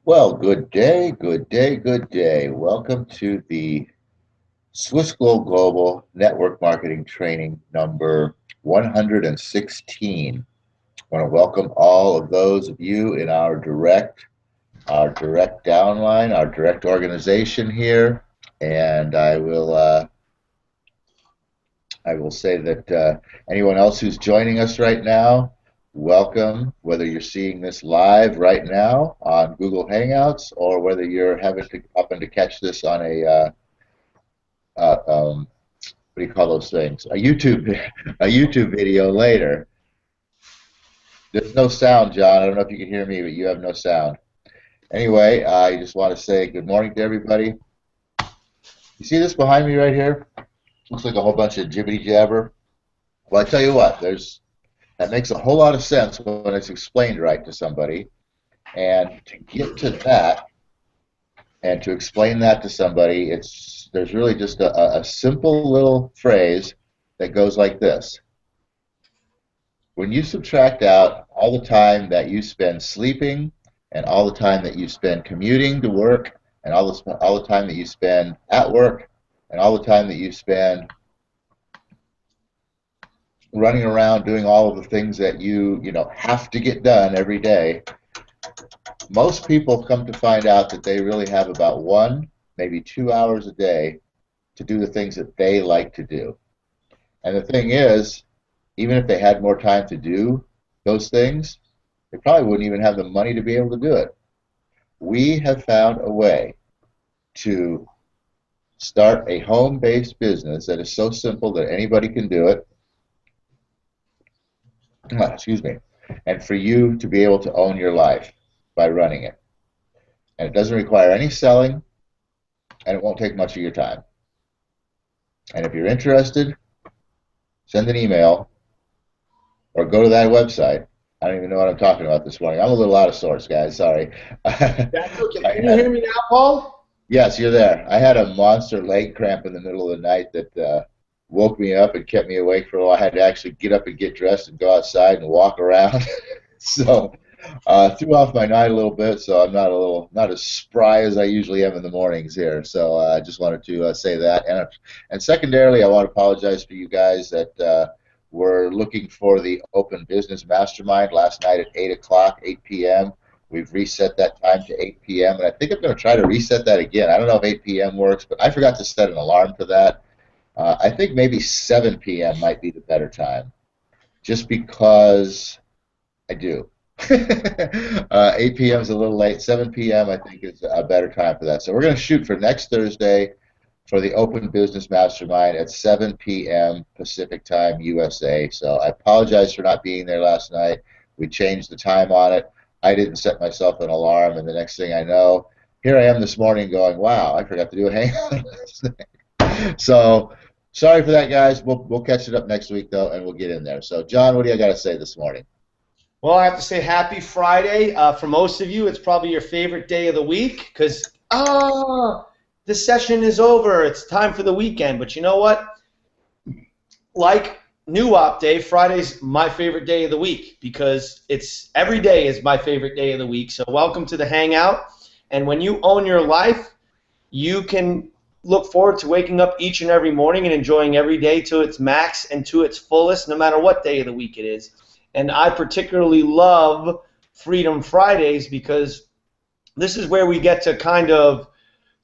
Well, good day, good day, good day. Welcome to the Swiss Global Network Marketing Training number 116. I want to welcome all of those of you in our direct downline, our direct organization here, and I will say that anyone else who's joining us right now, welcome, whether you're seeing this live right now on Google Hangouts or whether you're having to happen to catch this on what do you call those things? A YouTube video later. There's no sound, John. I don't know if you can hear me, but you have no sound. Anyway, I just want to say good morning to everybody. You see this behind me right here? Looks like a whole bunch of jibbity jabber. Well, I tell you what, that makes a whole lot of sense when it's explained right to somebody. And to get to that and to explain that to somebody, there's really just a simple little phrase that goes like this. When you subtract out all the time that you spend sleeping and all the time that you spend commuting to work and all the time that you spend at work and all the time that you spend running around doing all of the things that you have to get done every day, most people come to find out that they really have about 1, maybe 2 hours a day to do the things that they like to do. And the thing is, even if they had more time to do those things, they probably wouldn't even have the money to be able to do it. We have found a way to start a home-based business that is so simple that anybody can do it. Excuse me. And for you to be able to own your life by running it. And it doesn't require any selling, and it won't take much of your time. And if you're interested, send an email or go to that website. I don't even know what I'm talking about this morning. I'm a little out of sorts, guys. Sorry. That's okay. Can you hear me now, Paul? Yes, you're there. I had a monster leg cramp in the middle of the night that woke me up and kept me awake for a while. I had to actually get up and get dressed and go outside and walk around. So threw off my night a little bit, so I'm not as spry as I usually am in the mornings here. So I just wanted to say that, and secondarily, I want to apologize for you guys that were looking for the Open Business Mastermind last night at 8 o'clock, 8 p.m. We've reset that time to 8 p.m. and I think I'm going to try to reset that again. I don't know if 8 p.m. works, but I forgot to set an alarm for that. I think maybe 7 p.m. might be the better time, just because I do. 8 p.m. is a little late. 7 p.m. I think is a better time for that. So we're going to shoot for next Thursday for the Open Business Mastermind at 7 p.m. Pacific Time, USA. So I apologize for not being there last night. We changed the time on it. I didn't set myself an alarm, and the next thing I know, here I am this morning going, wow, I forgot to do a hangout last night. So sorry for that, guys. We'll catch it up next week, though, and we'll get in there. So, John, what do you got to say this morning? Well, I have to say happy Friday. For most of you, it's probably your favorite day of the week because, the session is over. It's time for the weekend. But you know what? Like New Op Day, Friday's my favorite day of the week because every day is my favorite day of the week. So welcome to the Hangout. And when you own your life, you can look forward to waking up each and every morning and enjoying every day to its max and to its fullest, no matter what day of the week it is. And I particularly love Freedom Fridays because this is where we get to kind of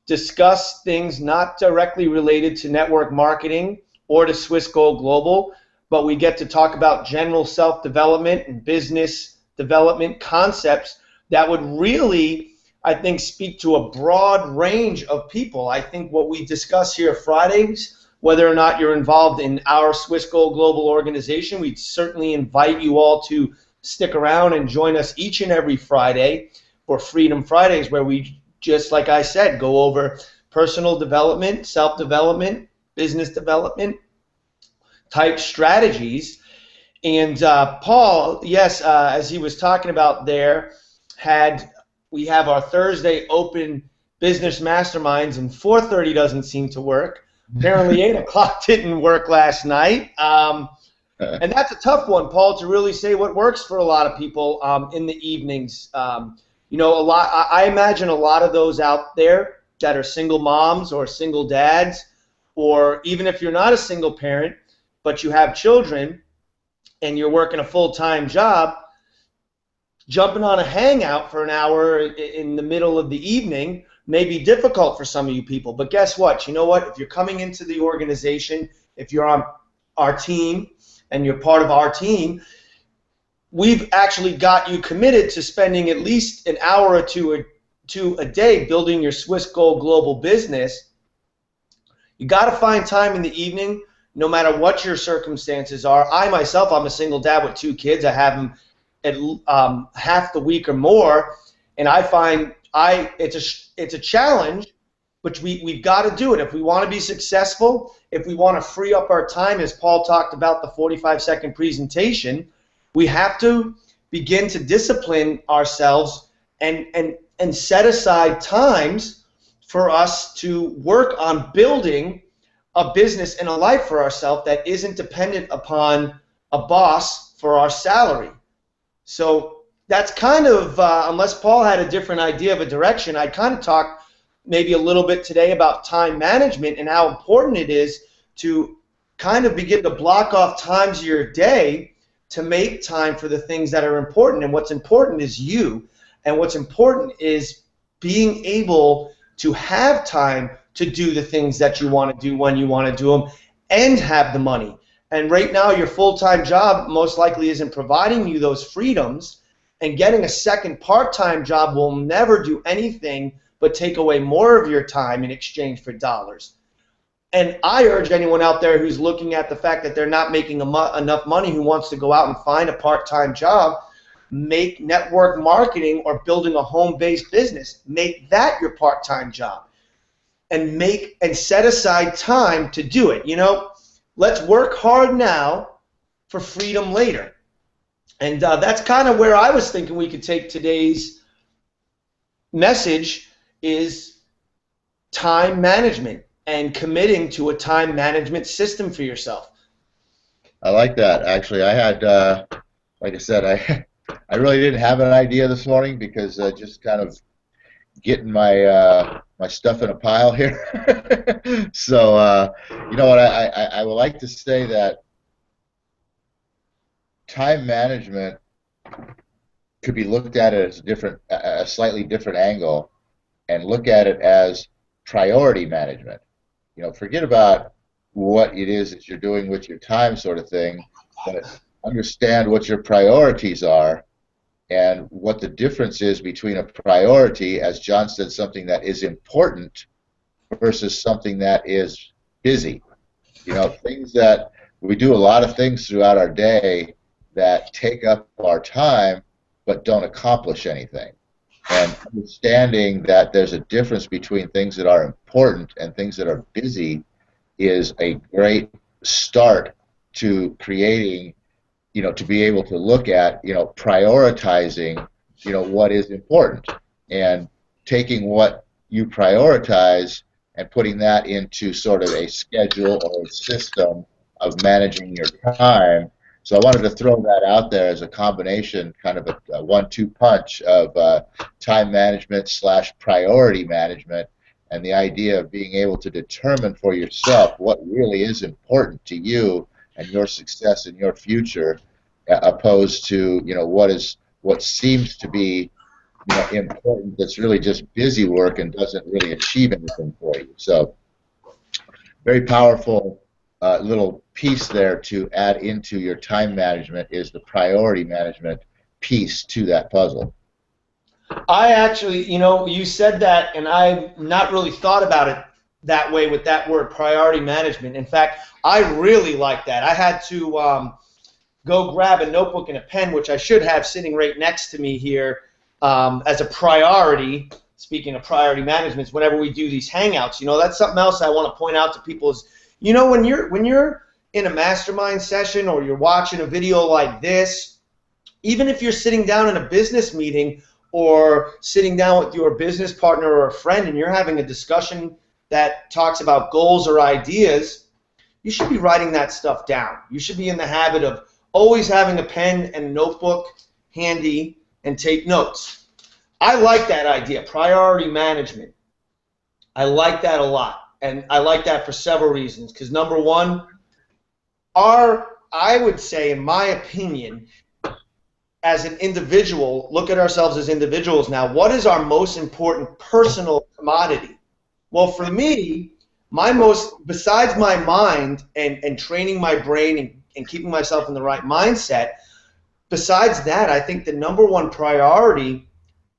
discuss things not directly related to network marketing or to Swiss Gold Global, but we get to talk about general self-development and business development concepts that would really, I think, speak to a broad range of people. I think what we discuss here Fridays, whether or not you're involved in our Swiss Gold Global organization, we'd certainly invite you all to stick around and join us each and every Friday for Freedom Fridays, where we, just like I said, go over personal development, self-development, business development type strategies. And Paul, yes, as he was talking about there, we have our Thursday open business masterminds, and 4:30 doesn't seem to work. Apparently 8 o'clock didn't work last night. And that's a tough one, Paul, to really say what works for a lot of people in the evenings. You know, I imagine a lot of those out there that are single moms or single dads, or even if you're not a single parent, but you have children and you're working a full-time job, jumping on a hangout for an hour in the middle of the evening may be difficult for some of you people. But guess what? You know what? If you're coming into the organization, if you're on our team and you're part of our team, we've actually got you committed to spending at least an hour or two a day building your Swiss Gold global business. You got to find time in the evening, no matter what your circumstances are. I myself, I'm a single dad with 2 kids. I have them at half the week or more, and I find it's a challenge, but we've got to do it if we want to be successful. If we want to free up our time, as Paul talked about the 45-second presentation, we have to begin to discipline ourselves and set aside times for us to work on building a business and a life for ourselves that isn't dependent upon a boss for our salary. So that's kind of, unless Paul had a different idea of a direction, I'd kind of talk maybe a little bit today about time management and how important it is to kind of begin to block off times of your day to make time for the things that are important. And what's important is you. And what's important is being able to have time to do the things that you want to do when you want to do them and have the money. And right now your full-time job most likely isn't providing you those freedoms, and getting a second part-time job will never do anything but take away more of your time in exchange for dollars. And I urge anyone out there who's looking at the fact that they're not making enough money, who wants to go out and find a part-time job, make network marketing or building a home-based business. Make that your part-time job, and set aside time to do it. You know, let's work hard now for freedom later. And that's kind of where I was thinking we could take today's message, is time management and committing to a time management system for yourself. I like that. Actually, I had, like I said, I really didn't have an idea this morning because just kind of getting my my stuff in a pile here. So you know what, I would like to say that time management could be looked at as a slightly different angle, and look at it as priority management. You know, forget about what it is that you're doing with your time, sort of thing, but understand what your priorities are and what the difference is between a priority, as John said, something that is important versus something that is busy. You know, things that we do a lot of things throughout our day that take up our time but don't accomplish anything. And understanding that there's a difference between things that are important and things that are busy is a great start to creating, you know, to be able to look at, you know, prioritizing, you know, what is important, and taking what you prioritize and putting that into sort of a schedule or a system of managing your time. So I wanted to throw that out there as a combination, kind of a 1-2 punch of time management / priority management, and the idea of being able to determine for yourself what really is important to you and your success in your future, opposed to, you know, what seems to be, you know, important, that's really just busy work and doesn't really achieve anything for you. So very powerful little piece there to add into your time management is the priority management piece to that puzzle. I actually, you know, you said that, and I've not really thought about it that way with that word, priority management. In fact, I really like that. I had to go grab a notebook and a pen, which I should have sitting right next to me here, as a priority. Speaking of priority management, whenever we do these hangouts, you know, that's something else I want to point out to people is, you know, when you're in a mastermind session or you're watching a video like this, even if you're sitting down in a business meeting or sitting down with your business partner or a friend and you're having a discussion that talks about goals or ideas, you should be writing that stuff down. You should be in the habit of always having a pen and a notebook handy and take notes. I like that idea, priority management. I like that a lot. And I like that for several reasons. Because number one, I would say, in my opinion, as an individual, look at ourselves as individuals now, what is our most important personal commodity? Well, for me, besides my mind and training my brain and keeping myself in the right mindset, besides that, I think the number one priority,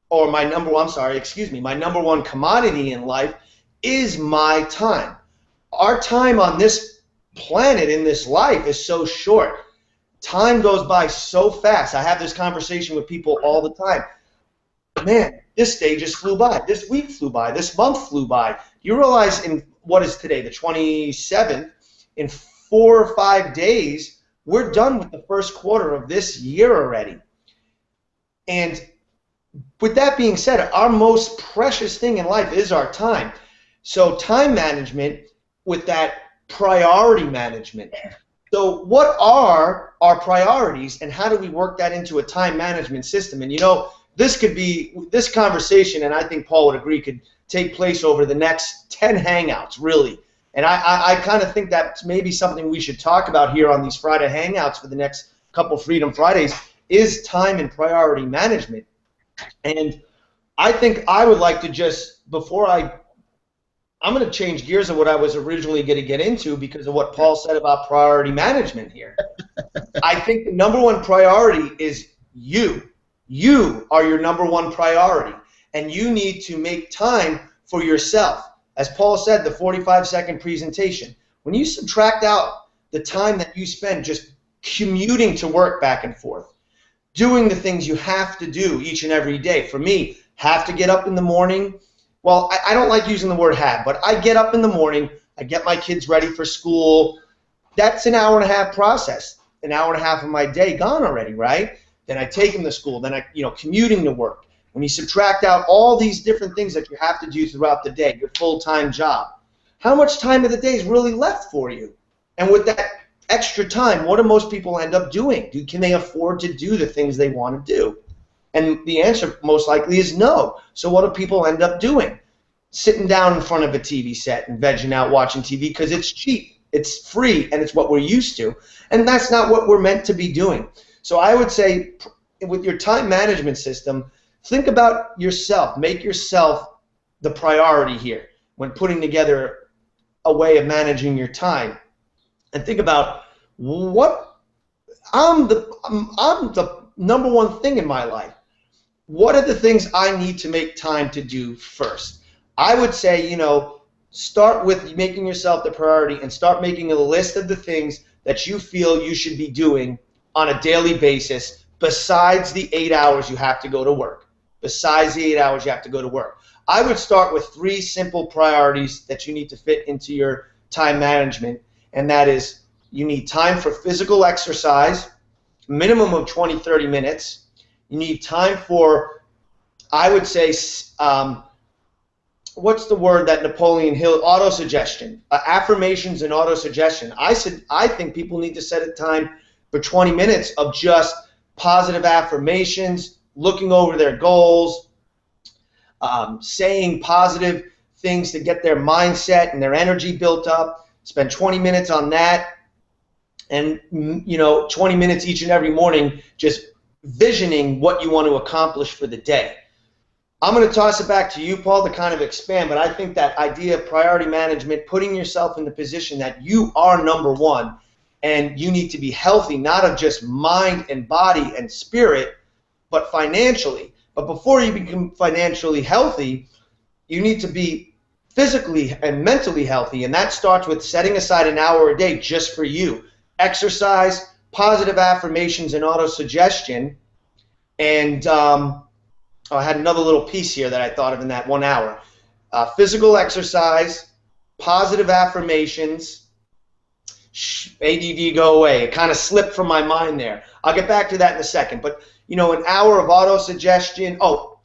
or my number one commodity in life is my time. Our time on this planet, in this life, is so short. Time goes by so fast. I have this conversation with people all the time. Man, this day just flew by. This week flew by. This month flew by. You realize in what is today, the 27th, in 4 or 5 days, we're done with the first quarter of this year already. And with that being said, our most precious thing in life is our time. So time management with that priority management. So what are our priorities, and how do we work that into a time management system? And this conversation, and I think Paul would agree, could take place over the next 10 hangouts, really. And I kind of think that's maybe something we should talk about here on these Friday hangouts for the next couple Freedom Fridays, is time and priority management. And I think I would like to just, I'm going to change gears of what I was originally going to get into because of what Paul said about priority management here. I think the number one priority is you. You are your number one priority, and you need to make time for yourself. As Paul said, the 45-second presentation. When you subtract out the time that you spend just commuting to work back and forth, doing the things you have to do each and every day. For me, have to get up in the morning. Well, I don't like using the word have, but I get up in the morning, I get my kids ready for school. That's an hour and a half process, an hour and a half of my day gone already, right? Then I take them to school, then commuting to work. When you subtract out all these different things that you have to do throughout the day, your full-time job, how much time of the day is really left for you? And with that extra time, what do most people end up doing? Can they afford to do the things they want to do? And the answer most likely is no. So what do people end up doing? Sitting down in front of a TV set and vegging out watching TV because it's cheap, it's free, and it's what we're used to. And that's not what we're meant to be doing. So I would say with your time management system, think about yourself. Make yourself the priority here when putting together a way of managing your time. And think about I'm the number one thing in my life. What are the things I need to make time to do first? I would say, start with making yourself the priority and start making a list of the things that you feel you should be doing on a daily basis besides the 8 hours you have to go to work. Besides the 8 hours you have to go to work. I would start with 3 simple priorities that you need to fit into your time management, and that is you need time for physical exercise, minimum of 20-30 minutes. You need time for, I would say, what's the word that Napoleon Hill, autosuggestion, affirmations and autosuggestion. I think people need to set a time for 20 minutes of just positive affirmations, looking over their goals, saying positive things to get their mindset and their energy built up. Spend 20 minutes on that, and 20 minutes each and every morning just visioning what you want to accomplish for the day. I'm going to toss it back to you, Paul, to kind of expand, but I think that idea of priority management, putting yourself in the position that you are number one and you need to be healthy, not of just mind and body and spirit, but financially. But before you become financially healthy, you need to be physically and mentally healthy, and that starts with setting aside an hour a day just for you. Exercise, positive affirmations and autosuggestion, and I had another little piece here that I thought of in that 1 hour. Physical exercise, positive affirmations, ADD go away. It kind of slipped from my mind there. I'll get back to that in a second. But, an hour of autosuggestion. Oh,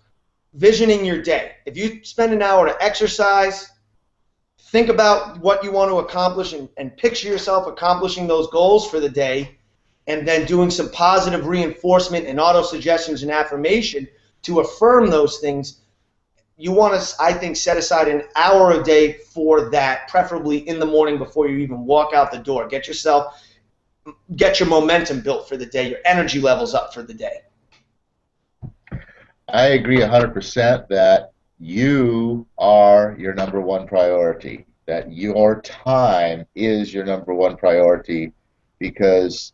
visioning your day. If you spend an hour to exercise, think about what you want to accomplish and picture yourself accomplishing those goals for the day, and then doing some positive reinforcement and autosuggestions and affirmation to affirm those things, you want to, I think, set aside an hour a day for that, preferably in the morning before you even walk out the door. Get your momentum built for the day, your energy levels up for the day. I agree 100% that you are your number one priority, that your time is your number one priority, because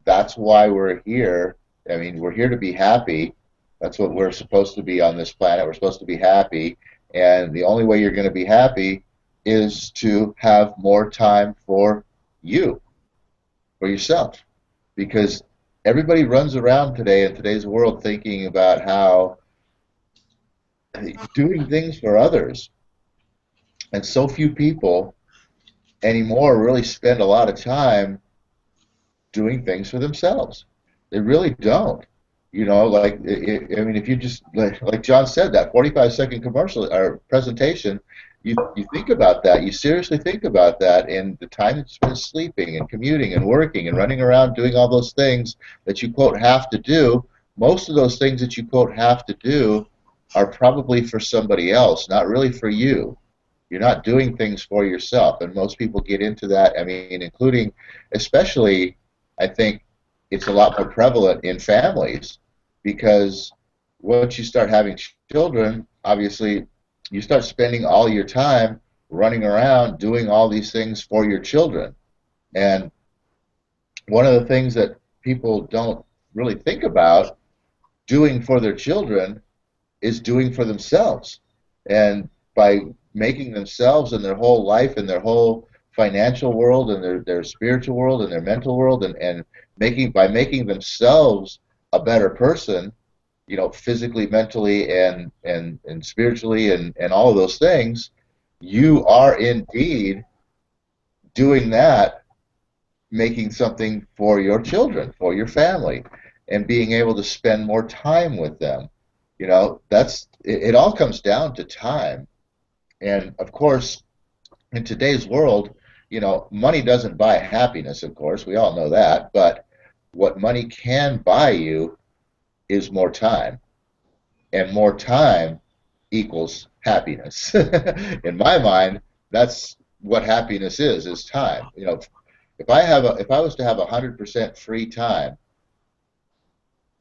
that's why we're here. I mean, we're here to be happy. That's what we're supposed to be on this planet. We're supposed to be happy. And the only way you're going to be happy is to have more time for you, for yourself. Because everybody runs around today in today's world thinking about how doing things for others, and so few people anymore really spend a lot of time doing things for themselves. They really don't. You know, like I mean, if you just like John said, that 45-second commercial or presentation, you think about that. You seriously think about that, and the time that you spend sleeping and commuting and working and running around doing all those things that you quote have to do. Most of those things that you quote have to do are probably for somebody else, not really for you. You're not doing things for yourself, and most people get into that. I mean, including, especially, I think it's a lot more prevalent in families, because once you start having children, obviously, you start spending all your time running around doing all these things for your children. And one of the things that people don't really think about doing for their children is doing for themselves. And by making themselves and their whole life and their whole financial world and their spiritual world and their mental world, and making themselves a better person, you know, physically, mentally, and spiritually, and all of those things, you are indeed doing that, making something for your children, for your family, and being able to spend more time with them. You know, it all comes down to time. And of course, in today's world, you know, money doesn't buy happiness, of course, we all know that, but what money can buy you is more time. And more time equals happiness. In my mind, that's what happiness is time. You know, if I was to have 100% free time,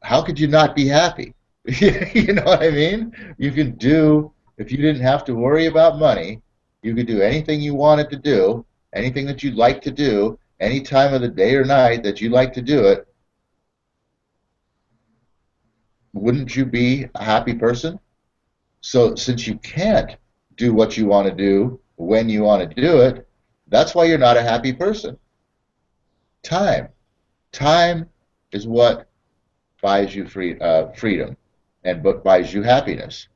how could you not be happy? You know what I mean? You can do, if you didn't have to worry about money, you could do anything you wanted to do, anything that you'd like to do, any time of the day or night that you like to do it. Wouldn't you be a happy person? So since you can't do what you want to do when you want to do it, that's why you're not a happy person. Time. Time is what buys you freedom, and what buys you happiness.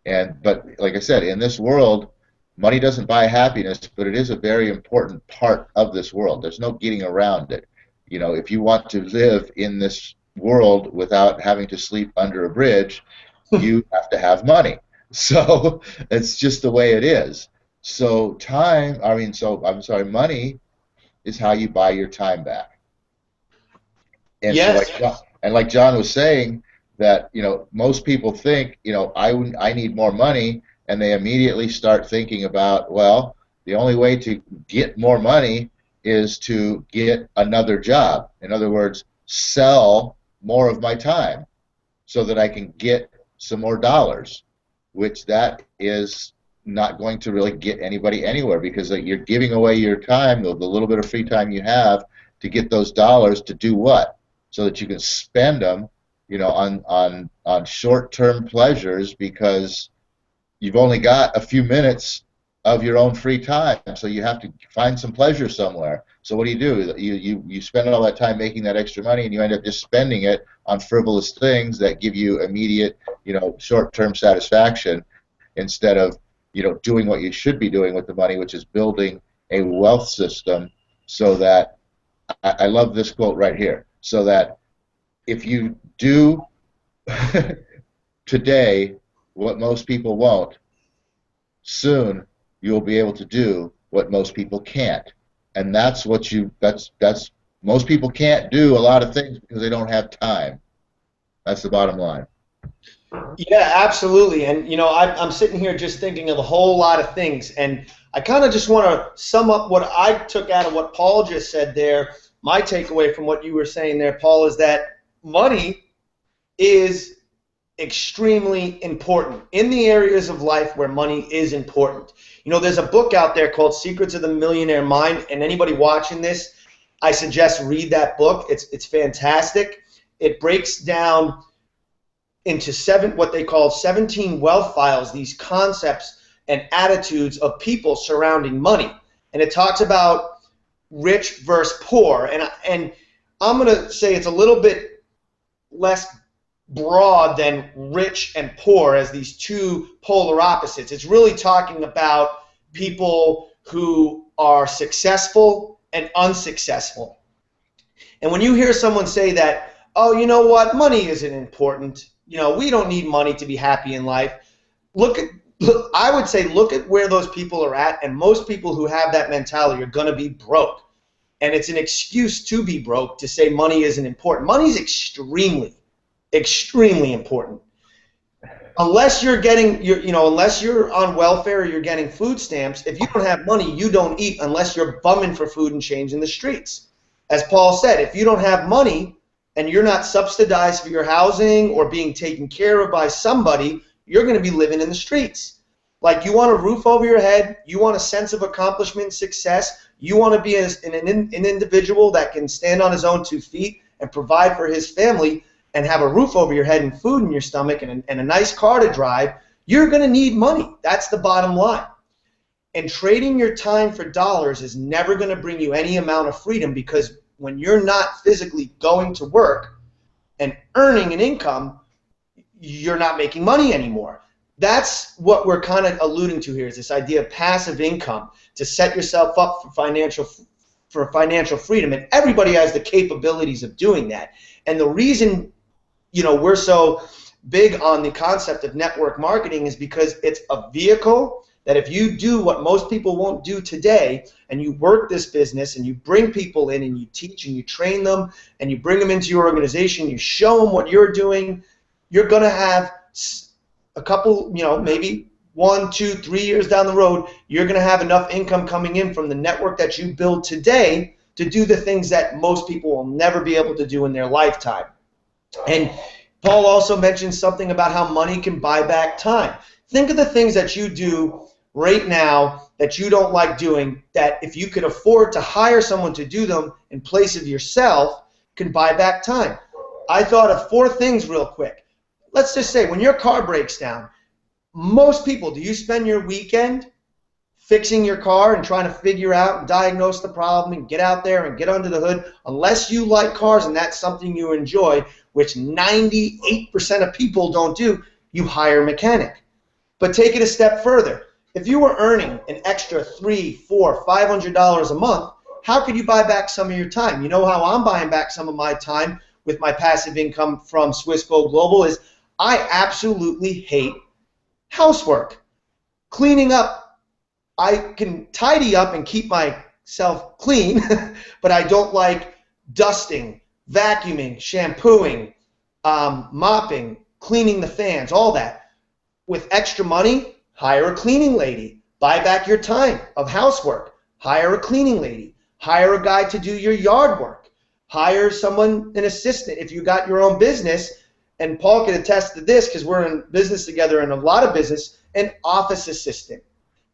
But like I said, in this world, money doesn't buy happiness, but it is a very important part of this world. There's no getting around it. You know, if you want to live in this world without having to sleep under a bridge, you have to have money. So it's just the way it is. So I'm sorry, money is how you buy your time back. And so Yes. like John was saying, that, you know, most people think, you know, I need more money, and they immediately start thinking about, well, the only way to get more money is to get another job. In other words, sell more of my time so that I can get some more dollars, which that is not going to really get anybody anywhere, because you're giving away your time, the little bit of free time you have, to get those dollars to do what? So that you can spend them, you know, on short-term pleasures, because you've only got a few minutes of your own free time, so you have to find some pleasure somewhere. So what do? You spend all that time making that extra money, and you end up just spending it on frivolous things that give you immediate, you know, short-term satisfaction, instead of, you know, doing what you should be doing with the money, which is building a wealth system, so that I love this quote right here, so that if you do today what most people won't, soon you'll be able to do what most people can't. And that's most people can't do a lot of things because they don't have time. That's the bottom line. Yeah, absolutely. And I'm sitting here just thinking of a whole lot of things, and I kind of just want to sum up what I took out of what Paul just said there. My takeaway from what you were saying there, Paul, is that money is extremely important in the areas of life where money is important. There's a book out there called Secrets of the Millionaire Mind, and anybody watching this, I suggest read that book. It's fantastic. It breaks down into what they call 17 wealth files, these concepts and attitudes of people surrounding money. And it talks about rich versus poor. And I'm going to say it's a little bit less broad than rich and poor as these two polar opposites. It's really talking about people who are successful and unsuccessful. And when you hear someone say that, oh, you know what, money isn't important, we don't need money to be happy in life. I would say look at where those people are at, and most people who have that mentality are going to be broke. And it's an excuse to be broke to say money isn't important. Money is extremely, extremely important. Unless you're unless you're on welfare or you're getting food stamps, if you don't have money, you don't eat unless you're bumming for food and change in the streets. As Paul said, if you don't have money and you're not subsidized for your housing or being taken care of by somebody, you're going to be living in the streets. Like, you want a roof over your head, you want a sense of accomplishment and success, you want to be an individual that can stand on his own 2 feet and provide for his family and have a roof over your head and food in your stomach and a nice car to drive, you're going to need money. That's the bottom line. And trading your time for dollars is never going to bring you any amount of freedom, because when you're not physically going to work and earning an income, you're not making money anymore. That's what we're kind of alluding to here, is this idea of passive income, to set yourself up for financial freedom. And everybody has the capabilities of doing that. And the reason we're so big on the concept of network marketing is because it's a vehicle that, if you do what most people won't do today, and you work this business and you bring people in and you teach and you train them and you bring them into your organization, you show them what you're doing, you're going to have a couple, maybe 1, 2, 3 years down the road, you're going to have enough income coming in from the network that you build today to do the things that most people will never be able to do in their lifetime. And Paul also mentioned something about how money can buy back time. Think of the things that you do right now that you don't like doing, that if you could afford to hire someone to do them in place of yourself, can buy back time. I thought of 4 things real quick. Let's just say, when your car breaks down, most people, do you spend your weekend fixing your car and trying to figure out and diagnose the problem and get out there and get under the hood? Unless you like cars and that's something you enjoy, which 98% of people don't do, you hire a mechanic. But take it a step further. If you were earning an extra $300, $400, $500 a month, how could you buy back some of your time? You know how I'm buying back some of my time with my passive income from Swissquote Global is I absolutely hate housework. Cleaning up, I can tidy up and keep myself clean, but I don't like dusting, vacuuming, shampooing, mopping, cleaning the fans, all that. With extra money, hire a cleaning lady. Buy back your time of housework. Hire a cleaning lady. Hire a guy to do your yard work. Hire someone, an assistant. If you got your own business, and Paul can attest to this because we're in business together and a lot of business, an office assistant.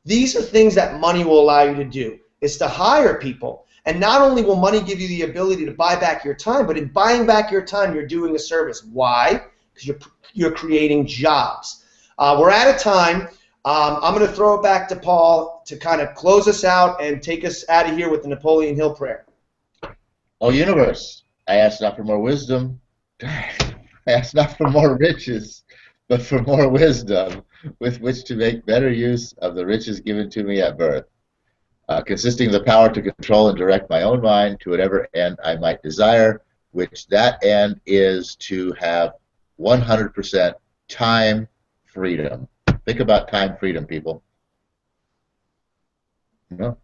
These are things that money will allow you to do, is to hire people. And not only will money give you the ability to buy back your time, but in buying back your time, you're doing a service. Why? Because you're creating jobs. We're out of time. I'm going to throw it back to Paul to kind of close us out and take us out of here with the Napoleon Hill prayer. O universe, I ask not for more wisdom. I ask not for more riches, but for more wisdom with which to make better use of the riches given to me at birth, consisting of the power to control and direct my own mind to whatever end I might desire, which that end is to have 100% time freedom. Think about time freedom, people. You know?